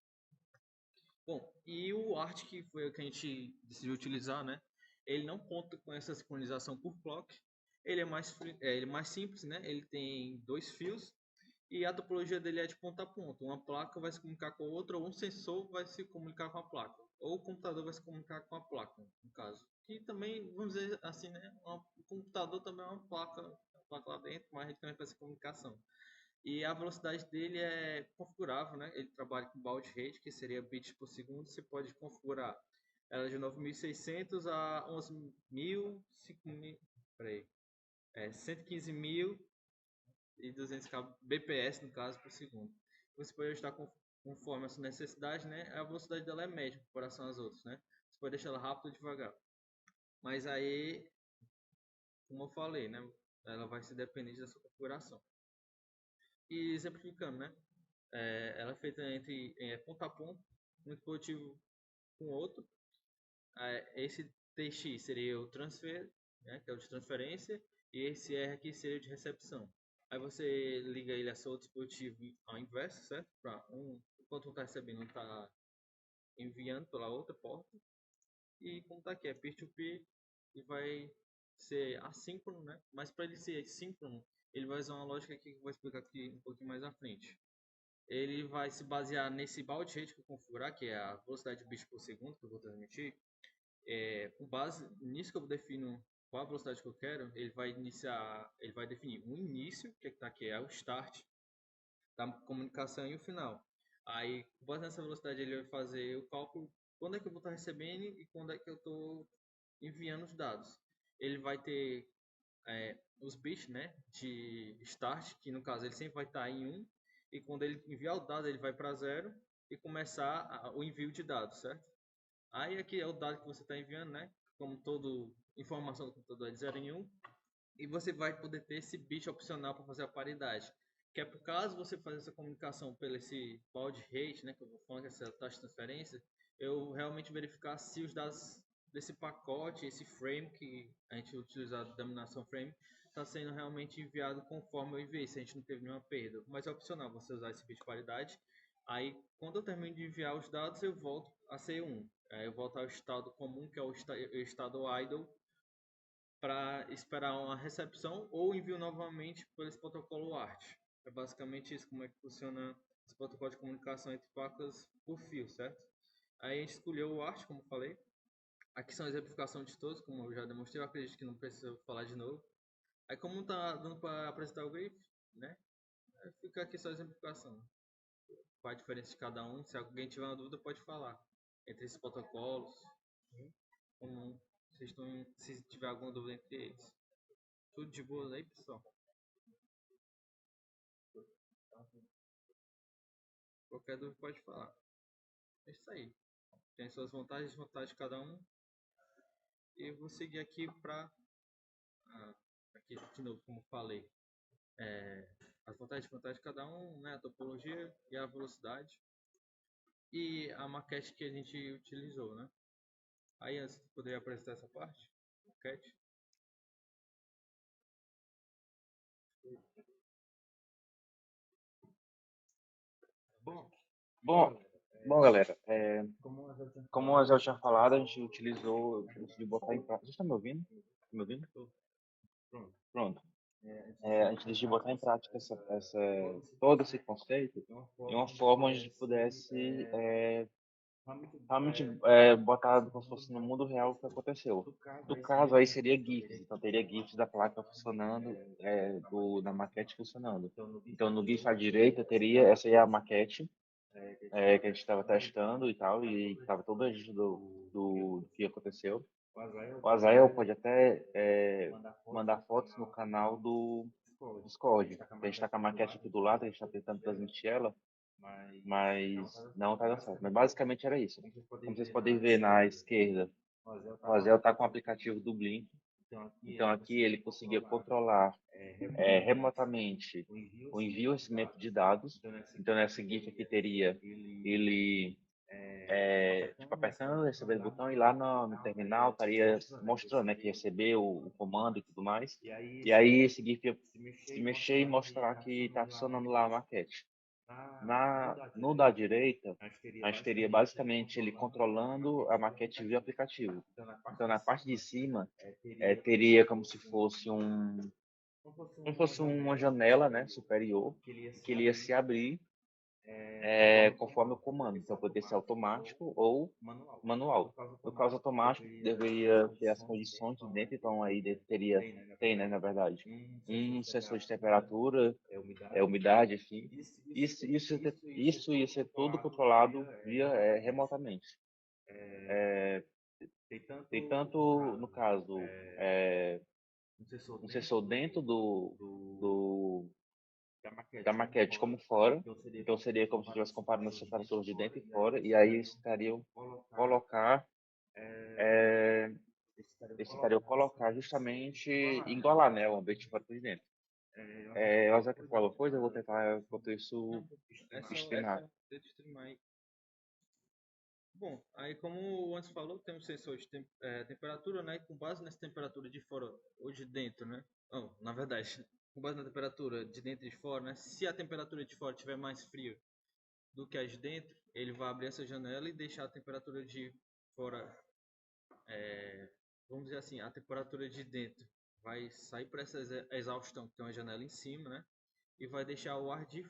Bom, e o ART, que foi o que a gente decidiu utilizar, né? Ele não conta com essa sincronização por clock. Ele é mais simples, né? Ele tem 2 fios e a topologia dele é de ponta a ponta. Uma placa vai se comunicar com a outra, ou um sensor vai se comunicar com a placa, ou o computador vai se comunicar com a placa, no caso. Que também, vamos dizer assim, né? O computador também é uma placa lá dentro, mas a gente também faz essa comunicação. E a velocidade dele é configurável, né? Ele trabalha com baud rate, que seria bits por segundo. Você pode configurar ela de 9.600 a 11.000, 5.000, peraí, 115.000 e 200 bps no caso por segundo. Você pode ajustar conforme a sua necessidade, né? A velocidade dela é média em comparação às outras, né? Você pode deixar ela rápida ou devagar. Mas aí, como eu falei, né? Ela vai ser dependente da sua configuração. E exemplificando, né? Ela é feita entre ponta a ponta, um dispositivo com outro. Esse TX seria o transfer, né? Que é o de transferência, e esse R aqui seria o de recepção. Aí você liga ele a seu dispositivo ao inverso, certo? Enquanto um está recebendo, um está enviando pela outra porta. E como está aqui, é peer-to-peer e vai ser assíncrono, né? Mas para ele ser assíncrono, ele vai usar uma lógica aqui que eu vou explicar aqui um pouquinho mais à frente. Ele vai se basear nesse baud rate que eu configurar, que é a velocidade de bits por segundo que eu vou transmitir. Com base nisso que eu defino qual a velocidade que eu quero, ele vai definir um início, que está aqui, é o start da comunicação e o final. Aí, com base nessa velocidade, ele vai fazer o cálculo quando é que eu vou estar recebendo e quando é que eu estou enviando os dados. Ele vai ter os bits, né, de start, que no caso ele sempre vai estar em 1, e quando ele enviar o dado, ele vai para 0 e começar o envio de dados, certo? Aí aqui é o dado que você está enviando, né? Como toda informação do computador é de 0 em 1. E você vai poder ter esse bit opcional para fazer a paridade. Que é por caso você fazer essa comunicação pelo esse baud rate, né? Que eu vou falar que é essa taxa de transferência, eu realmente verificar se os dados desse pacote, esse frame que a gente utiliza a denominação frame, está sendo realmente enviado conforme eu enviei, se a gente não teve nenhuma perda. Mas é opcional você usar esse bit de paridade. Aí, quando eu termino de enviar os dados, eu volto a C1. Aí eu volto ao estado comum, que é o estado idle, para esperar uma recepção ou envio novamente por esse protocolo ART. É basicamente isso, como é que funciona esse protocolo de comunicação entre placas por fio, certo? Aí a gente escolheu o ART, como falei. Aqui são a exemplificação de todos, como eu já demonstrei, eu acredito que não precisa falar de novo. Aí como tá dando para apresentar o grip, né? Fica aqui só a exemplificação. Qual a diferença de cada um? Se alguém tiver uma dúvida, pode falar. Entre esses protocolos, como vocês estão, se tiver alguma dúvida entre eles. Tudo de boa aí, pessoal? Qualquer dúvida pode falar. É isso aí. Tem suas vantagens e desvantagens de cada um. E eu vou seguir aqui para... aqui de novo, como falei. As vantagens e desvantagens de cada um, né? A topologia e a velocidade. E a maquete que a gente utilizou, né? Aí, antes de poder apresentar essa parte, maquete. Bom, galera, como a Zé tinha falado, a gente utilizou, eu decidi botar em prática. Você está me ouvindo? Tá me ouvindo? Pronto. A gente decidiu botar em prática todo esse conceito de uma forma onde a gente pudesse realmente botar como se fosse no mundo real o que aconteceu. No caso, aí seria GIFs, então teria GIFs da placa funcionando, da maquete funcionando. Então, no GIF à direita teria, essa aí é a maquete, que a gente estava testando e tal, e estava todo o registro do que aconteceu. O Azael pode até mandar fotos no canal do Discord. A gente está com a maquete aqui do lado, a gente está tentando transmitir ela, mas não está dando certo. Mas basicamente era isso. Como vocês podem ver na esquerda, o Azael está com o aplicativo do Blink. Então aqui ele conseguia controlar remotamente o envio e recebimento de dados. Então nessa GIF aqui teria ele tipo, apertando, recebendo o botão e lá no terminal estaria mostrando, né, que recebeu o comando e tudo mais. E aí esse GIF ia se mexer e mostrar que está funcionando lá a maquete. No da direita, a gente teria basicamente ele controlando a maquete via aplicativo. Então na parte de cima teria como se fosse uma janela, né, superior, que ele ia se abrir conforme o comando. Então, poderia ser automático ou manual. No caso automático, deveria ter as condições de dentro, então aí tem, né, na verdade, um sensor de temperatura, umidade, enfim. Isso ia ser tudo controlado via remotamente. Tem tanto, no caso, um sensor dentro da maquete como fora. Então seria como se estivesse comparando as temperaturas de dentro e fora, e aí colocar, é, eles tentariam colocar justamente igualar, né, o ambiente de fora e de dentro. Ela já quer falar alguma coisa? Eu vou tentar, enquanto isso, streamar. Aí. Bom, aí como o antes falou, tem um sensor de temperatura, né? E com base nessa temperatura de fora ou de dentro, né? Não, na verdade, com base na temperatura de dentro e de fora, né? Se a temperatura de fora estiver mais fria do que a de dentro, ele vai abrir essa janela e deixar a temperatura de fora, vamos dizer assim, a temperatura de dentro vai sair para essa exaustão que tem uma janela em cima, né? E vai deixar o ar de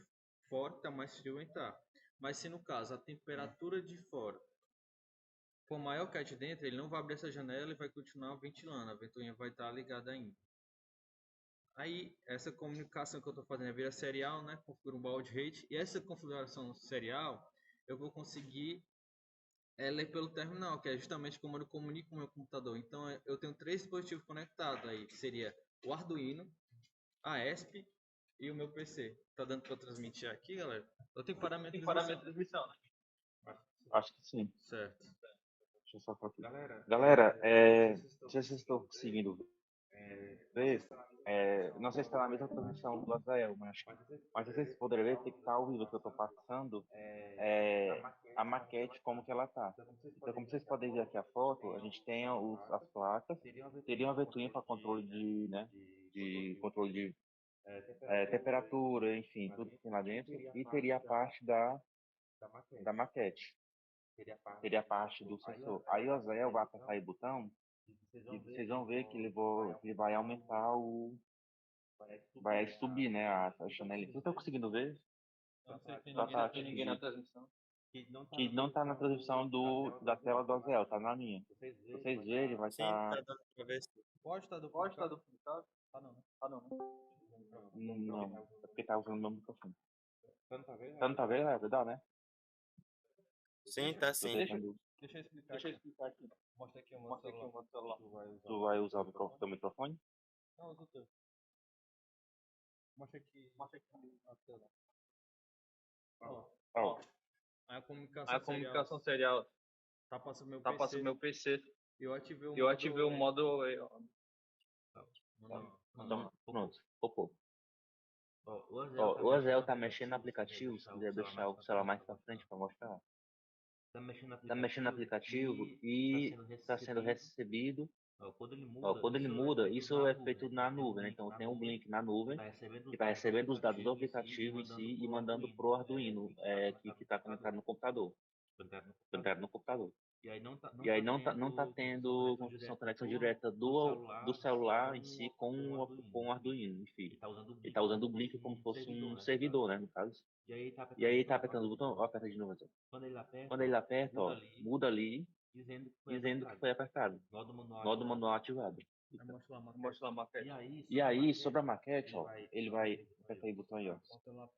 fora, que está mais frio, entrar. Mas se no caso a temperatura de fora for maior que a de dentro, ele não vai abrir essa janela e vai continuar ventilando. A ventoinha vai estar ligada ainda. Aí, essa comunicação que eu estou fazendo é via serial, né? Configura um baud rate. E essa configuração serial, eu vou conseguir ler pelo terminal, que é justamente como eu comunico com o meu computador. Então, eu tenho 3 dispositivos conectados aí, que seria o Arduino, a ESP e o meu PC. Tá dando para transmitir aqui, galera? Eu tenho parâmetro de transmissão, né? Acho que sim. Certo. Deixa eu só falar aqui. Galera, não sei se vocês estão conseguindo ver. Não sei se está na mesma transmissão do Azael, mas vocês poderiam ver que está ao vivo que eu estou passando a maquete como que ela está. Então, como vocês podem ver aqui a foto, a gente tem as placas, teria uma ventoinha para controle de controle de temperatura, enfim, tudo que tem lá dentro, e teria a parte da maquete. Teria a parte do sensor. Aí o Azael vai apertar o botão E vocês vão ver que ele vai aumentar vai subir, né, a chanelinha. Vocês estão conseguindo ver? Eu não sei se tem Tá, ninguém, tá, tem ninguém na transmissão. que não tá na transmissão da tela do Azel, tá na minha. Se vocês verem, vai Sim, estar... tá dando pra ver. Pode estar Pode estar duplicado? Tá não, né? Tá não, né? Não, é porque tá usando o meu microfone. Você não tá vendo? Tá, não tá vendo? É verdade, né? Sim, tá Tô sim. deixando... Deixa eu explicar Deixa eu aqui. explicar aqui. Mostra aqui o meu Mostra aqui celular. o meu celular. Tu vai usar o teu microfone? Não, usa o teu. Mostra aqui a tela. Ó, Ó, a A comunicação serial tá passando meu tá PC. passando meu PC. Eu ativei o Eu ativei o modo. então, pronto, popô. Ó, o Azel tá mexendo no aplicativo, se quiser deixar o celular mais pra frente pra mostrar. Tá mexendo no aplicativo e tá sendo recebido. Ó, quando ele muda, isso é feito na nuvem, né? Então tem um link na nuvem que tá recebendo os dados do aplicativo em si e mandando pro Arduino, que tá conectado no computador. Conectado no computador. E aí não tá tendo conexão direta do celular em si com o Arduino, enfim. Ele tá usando o Blink como se fosse um servidor, né, no caso. E aí tá apertando o botão, ó, aperta de novo. Assim. Quando ele aperta, ó, muda ali, dizendo que foi apertado. Modo manual ativado. Aí mostra lá a maquete. Mostra a maquete. E aí, sobre a maquete, ó, ele vai apertar aí o botão aí, ó. Bota lá.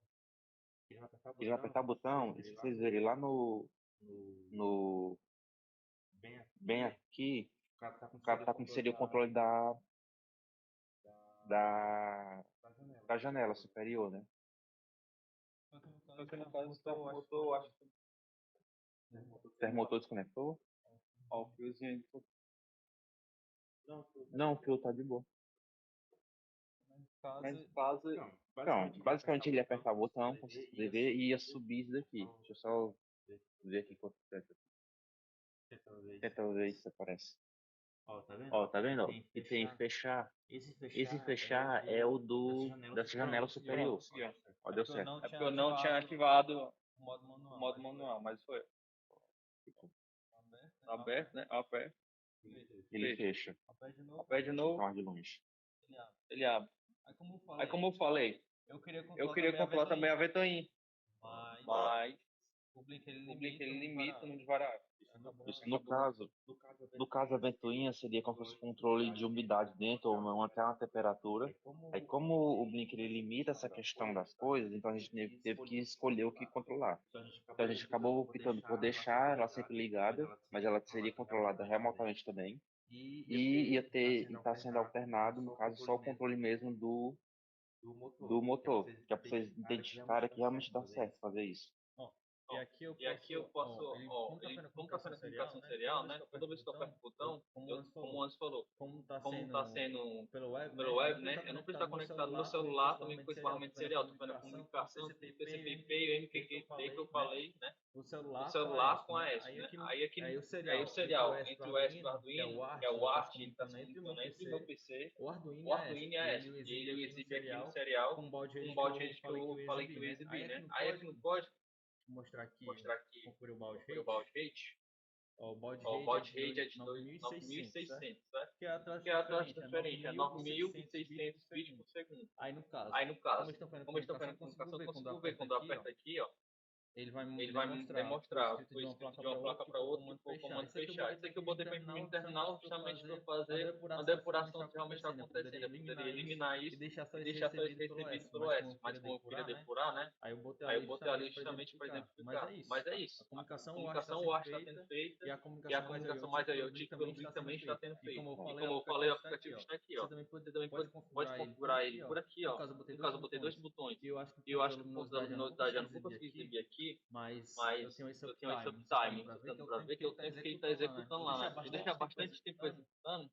Ele vai apertar o botão, e se vocês verem lá no bem aqui, o cara tá como seria o controle da janela superior, né? Só que no caso, o termomotor, eu acho que O termomotor desconectou? ó, o fiozinho. Não, o fio tá de boa. Mas no caso, Então, basicamente ele ia apertar o botão, como vocês podem ver, e ia subir isso daqui. Deixa eu só ver aqui quanto tempo. Tenta ver se aparece. Ó, tá vendo? Ó? E tem fechar. Esse fechar é o dessa janela superior. Ó, deu certo. é porque eu não tinha ativado O modo o manual. modo manual, mas foi aberto, né? Aperto. Ele fecha. Aperta de novo. Aperto de Então, novo, mais de longe. Ele abre. ele abre. Aí Aí, como eu falei, eu queria eu queria controlar também a ventoinha, mas o Blink o Blink ele limita no no varável. Isso, no caso, a ventoinha seria como se fosse um controle de umidade dentro, ou não, até uma temperatura. Aí, como o Blink ele limita essa questão das coisas, então a gente teve que escolher o que controlar. Então a gente acabou optando por deixar ela sempre ligada, mas ela seria controlada remotamente também. E estar sendo alternado, no caso, só o controle mesmo do motor, que é para vocês identificarem que realmente dá certo fazer isso. E aqui eu posso, ele, como está sendo a comunicação serial, né? Toda vez que eu aperto o botão, como o Anderson falou, como está sendo pelo web, né? Eu não preciso estar conectado no meu celular também com esse barramento serial. Estou fazendo a comunicação com o TCP/IP e o MQTT que eu falei, né? O celular com a ESP, né? Aí o serial entre o ESP e o Arduino, que é o ART, ele está se comunicando entre o meu PC, o o Arduino e a ESP. E ele exibe aqui no serial com o balde um balde rede que eu falei que eu ia exibir, né? Aí aqui no código, mostrar aqui, confere o confere o balde balde rate. Ó, o balde Ó, o balde rate rate é de 9600, certo? 9600, certo? Que é a taxa Que é a taxa diferente, diferente, é 9600 bits por segundo. Aí no caso, Aí no caso, como eles estão fazendo comunicação, comunicação, eu consigo ver quando eu aperto aqui, ó, ele vai me ele vai me demonstrar, foi escrito de uma placa para outra, que for o fechar. comando fechar. Isso aqui eu botei para imprimir no terminal justamente para fazer uma depuração que realmente está acontecendo. Eu poderia eliminar isso e deixar só esse recebido pelo S, mas como eu queria depurar, né? Aí Aí eu botei ali justamente para exemplificar. Mas é isso. A comunicação o ART está sendo feita e a comunicação mais IoT pelo Blink também está sendo feita. E como eu falei, o aplicativo está aqui, ó. Você também pode configurar ele por aqui, ó. No caso, eu botei dois botões. E eu acho que por conta da luminosidade eu não vou conseguir exibir aqui, mas eu tenho esse uptime, dando para ver que eu tenho que estar executando lá, né? E deixar bastante tempo executando.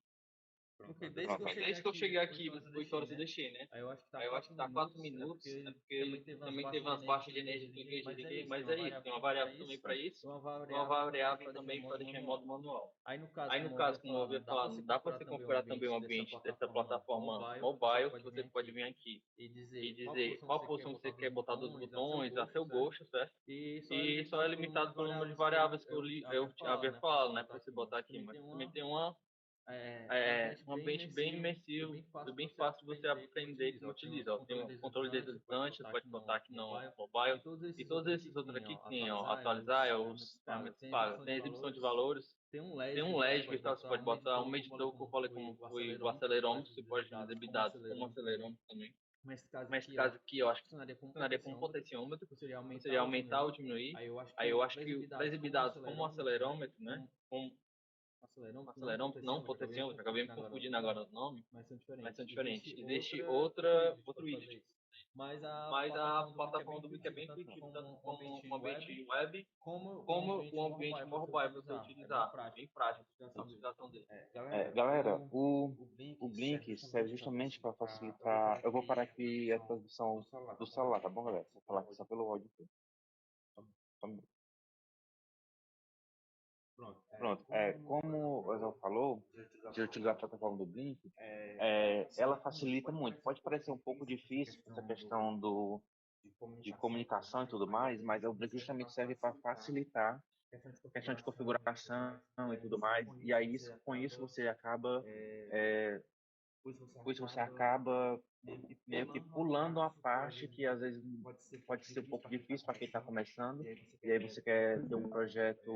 Porque Desde que eu cheguei aqui, 8 horas eu deixei, né? Aí eu acho que Aí eu acho que tá 4 minutos, é porque também teve umas baixas de energia que eu desliguei, mas é isso, tem uma variável também para isso, uma variável também para deixar em modo manual. Aí No caso, como eu havia falado, dá para você configurar também o ambiente dessa plataforma mobile, que você pode vir aqui e dizer qual posição você quer botar dos botões, a seu gosto, certo? E só é limitado pelo número de variáveis que eu havia falado, né, para você botar aqui, mas também tem uma um ambiente bem imersivo, é bem fácil de você aprender como utiliza. Ó. Tem um controle deslizante, você pode botar aqui no mobile, e todos esses outros aqui que tem, ó, atualizar, é os ferramentas pagas. Tem exibição de valores, tem um LED que você pode botar um medidor, que eu falei como foi o acelerômetro, você pode exibir dados como acelerômetro também. Nesse caso aqui, eu acho que funcionaria como potenciômetro, que seria aumentar ou diminuir. Aí eu acho que para exibir dados como um acelerômetro, né, como acelerômetro, não potenciômetro, acabei me confundindo agora o nome, mas são diferentes. Existe outro widget. Mas a plataforma do Wix é bem intuitiva, tanto como um ambiente web, como um ambiente mobile para você utilizar. Bem prático a utilização dele. Galera, o Blink serve justamente para facilitar. Eu vou parar aqui a transmissão do celular, tá bom, galera? Vou falar aqui só pelo áudio. Só um minuto. Pronto, como o Oswald falou, de utilizar a plataforma do Blink, ela facilita muito. Pode parecer um pouco difícil essa questão de comunicação e tudo mais, mas o Blink justamente serve para facilitar a questão de configuração e tudo mais. E aí, com isso, você acaba pois você acaba meio que pulando uma parte que às vezes pode ser um pouco difícil para quem está começando, e aí você quer ter um projeto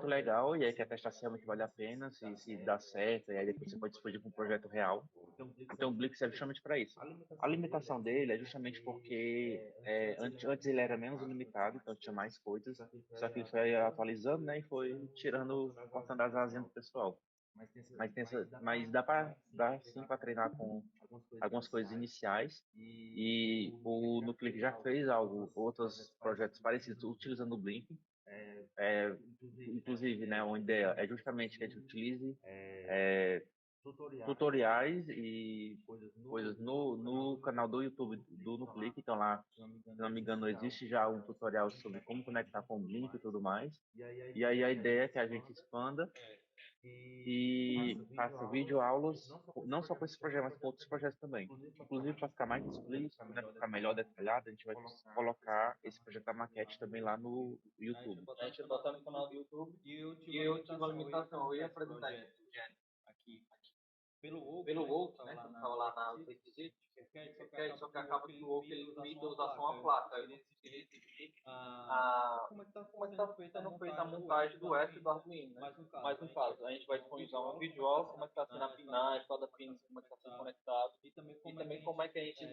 legal, e aí quer testar se realmente vale a pena, se dá certo, e aí depois você pode explodir para um projeto real. Então o Blink serve justamente para isso. A limitação dele é justamente porque antes ele era menos limitado, então tinha mais coisas, só que ele foi atualizando, né, e foi cortando as asinhas do pessoal. Mas dá sim para treinar com algumas coisas iniciais, e o Nuclick já fez outros projetos parecidos utilizando o Blink. Inclusive, né, uma ideia é justamente que a gente utilize tutoriais e coisas no canal do YouTube do Nuclick. Então lá, se não me engano, existe já um tutorial sobre como conectar com o Blink e tudo mais. E aí a ideia é que a gente expanda e faça videoaulas, não só com esse projeto, mas com outros projetos também. Inclusive, para ficar mais explícito, né, para ficar melhor detalhado, a gente vai colocar esse projeto da maquete também lá no YouTube. A gente botar no canal do YouTube e eu tive uma limitação. Eu ia apresentar aqui pelo Volt, né, que estava lá na requisito, só que acaba que o Volt ele limita a usar só uma placa. Eu não consegui exibir como é que está sendo feita a montagem do S do Arduino, né? Mas no caso, a gente vai disponibilizar uma videoaula, como é que está sendo a pinagem, cada pin, como é que está sendo conectado, e também como é que a gente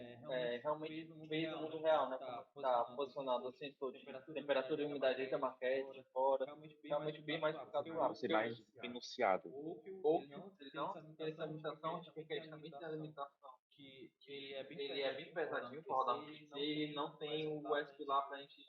realmente fez no mundo real, né? Como está posicionado o sensor de temperatura e umidade da maquete, de fora, realmente bem mais focado no Vai ser mais minuciado. ou que ele não tem essa limitação, a gente também tem a limitação que ele é bem pesadinho para rodar no PC, ele não tem o USB lá para a gente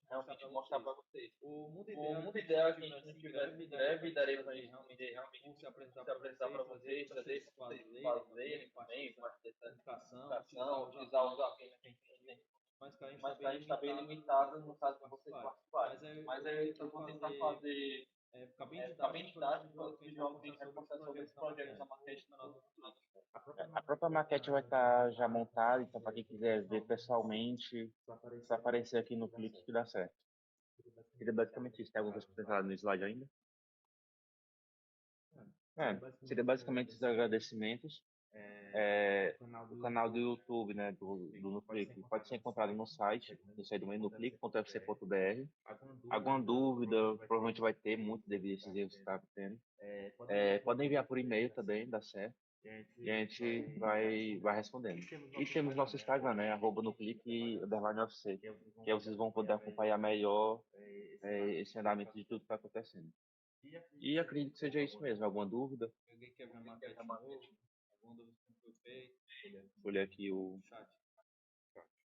realmente mostrar para vocês. O mundo ideal é que a gente não tivesse em breve, darei para a gente poder realmente se apresentar para vocês, trazer para vocês fazerem também, parte dessa educação, utilizar os apenas que a gente tem. Mas para a gente está bem limitado no caso de vocês participarem. Mas aí eu vou tentar fazer ficar bem didático para os visual que a gente vai conversar sobre esse projeto da maquete no nosso futuro. A própria maquete vai estar já montada, então para quem quiser ver pessoalmente, só aparecer aqui no clique que dá certo. Seria basicamente isso. Tem alguma coisa para no slide ainda? Seria basicamente os agradecimentos. O canal do YouTube, né, do Nuclick, pode ser encontrado no site, do nuclick.fc.br. Alguma dúvida, provavelmente vai ter muito devido a esses erros que está tendo. Podem enviar por e-mail também, dá certo. E a gente vai respondendo. E temos nosso Instagram, né, @nuclick_ofc, que aí vocês vão poder acompanhar melhor esse andamento de tudo que está acontecendo. E acredito que seja isso mesmo. Alguma dúvida? Alguém quer ver a maquete novo? Alguma dúvida que foi feita? Vou olhar aqui o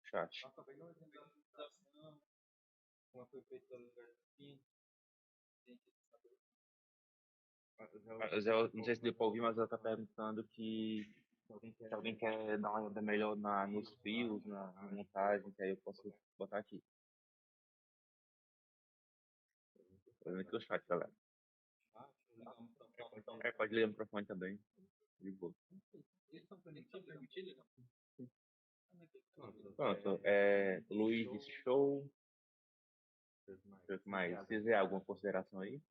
chat. Acabei não entendendo a apresentação, como foi feito pelo lugar do fim. Eu não sei se deu para ouvir, mas ela está perguntando se alguém quer dar uma olhada melhor nos fios, na montagem, que aí eu posso botar aqui. Fazendo aqui o chat, galera. Pode ler o microfone também. De boa. Isso não permitido, não? Pronto, Luiz disse show. Deixa eu ver o que mais. Se quiser alguma consideração aí?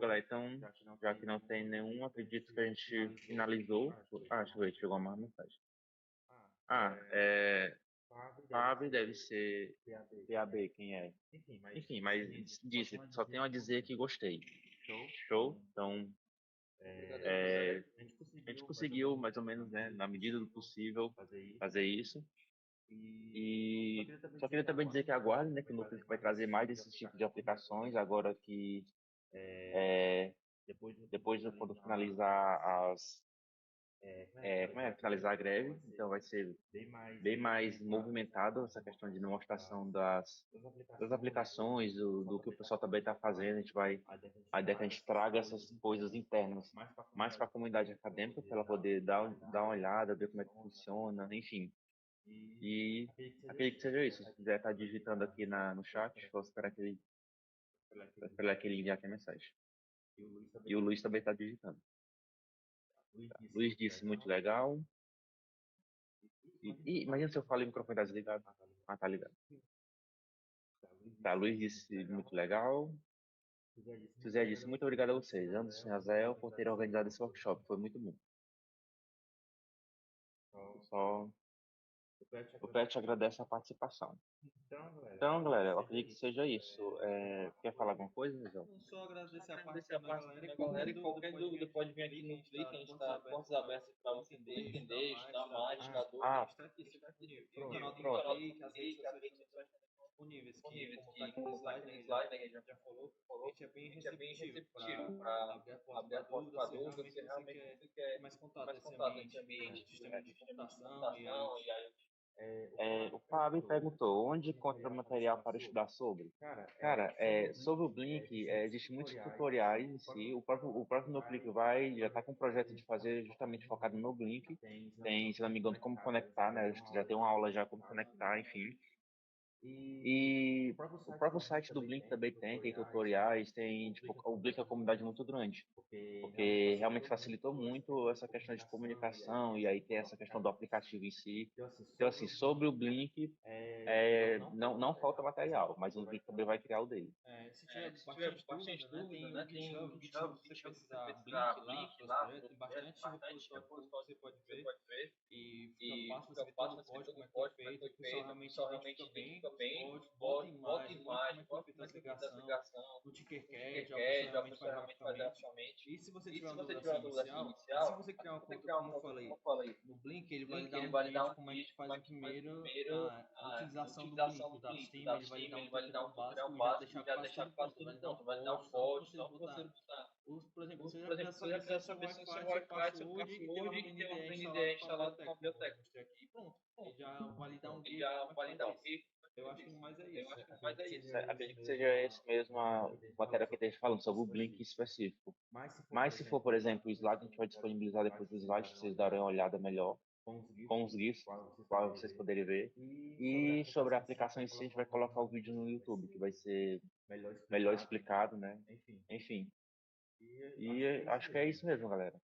Galera, então, já que não tem nenhum, acredito que a gente finalizou. Deixa eu ver, chegou uma mensagem. Fábio deve ser PAB, quem é? Enfim, mas disse, só tenho a dizer que gostei. Show? Então, a gente conseguiu, mais ou menos, né, na medida do possível, fazer isso. E só queria também dizer que aguarde, né, que o Nucleus vai trazer mais desses tipos de aplicações, agora que depois quando finalizar finalizar a greve, então vai ser bem mais movimentado essa questão de demonstração das aplicações, do que o pessoal também está fazendo. A ideia é que a gente traga essas coisas internas mais para a comunidade acadêmica, para ela poder dar uma olhada, ver como é que funciona, enfim. E acredito que seja isso. Se quiser estar digitando aqui no chat, vou esperar que ele enviar aqui a mensagem. E o Luiz também está digitando. Luiz disse muito legal. Imagina se eu falo e o microfone está desligado. Tá ligado. Tá, Luiz disse muito legal. José disse muito obrigado a vocês, Anderson e Rafael, por terem organizado esse workshop. Foi muito bom. Só o Pet agradece a participação. Então, galera, eu acredito que seja isso. Quer falar alguma coisa, João? Não só agradecer a participação da galera e qualquer dúvida pode vir aqui no Twitter, a gente está portas abertas para você entender, estudar mais, estudar dúvidas. A gente está aqui, você vai ter o canal do Play, que as redes sociais estão disponíveis, que como está aqui no slide, né, que a gente já falou, a gente é bem receptivo para abrir a porta para dúvidas, se realmente você quer mais contato nesse ambiente de sistema de computação e aí O Fábio perguntou onde encontra material para estudar sobre. Cara, sobre o Blink, existem muitos tutoriais em si. O próprio NuClick já está com um projeto de fazer justamente focado no Blink. Tem, se não me engano, como conectar, né? Acho que já tem uma aula já como conectar, enfim. E o próprio site do Blink também tem tutoriais, tipo, o Blink é uma comunidade muito grande, porque realmente facilitou muito essa questão de comunicação e aí tem essa questão do aplicativo em si. Então, assim, sobre o Blink, não falta material, mas o Blink também vai criar o dele. Se tiver bastante dúvida, né, tem o GitHub, se você precisar Blink lá, tem bastante repositório que você pode ver e fica fácil você ver todo o código, como é que foi feito, o pessoal realmente identifica bem os códigos, bota imagem, como é que foi feita essa ligação, no Tinkercad, a pessoa realmente faz graficamente. E se você tiver uma dúvida assim inicial, se você criar uma conta, como eu falei, no Blink, ele vai lhe dar um guia de como é que faz primeiro a utilização do Blink, do Steam, ele vai lhe dar um tutorial básico e já deixar quase tudo pronto, vai lhe dar um código, só para você botar. Por exemplo, você já precisa saber se o seu Wi-Fi, seu password e ter uma VND instalada com a biblioteca. Aqui, pronto. Ele já vai lhe dar um guia. Eu acho que mais é isso. Acredito que seja esse mesmo a matéria que a gente falando sobre o Blink específico. Mas se for, por exemplo, o slide, a gente vai disponibilizar depois do slide, para vocês darem uma olhada melhor com os GIFs, para vocês poderem ver. E sobre a aplicação em si, a gente vai colocar o vídeo no YouTube, que vai ser melhor explicado, né? Enfim. E acho que é isso mesmo, galera.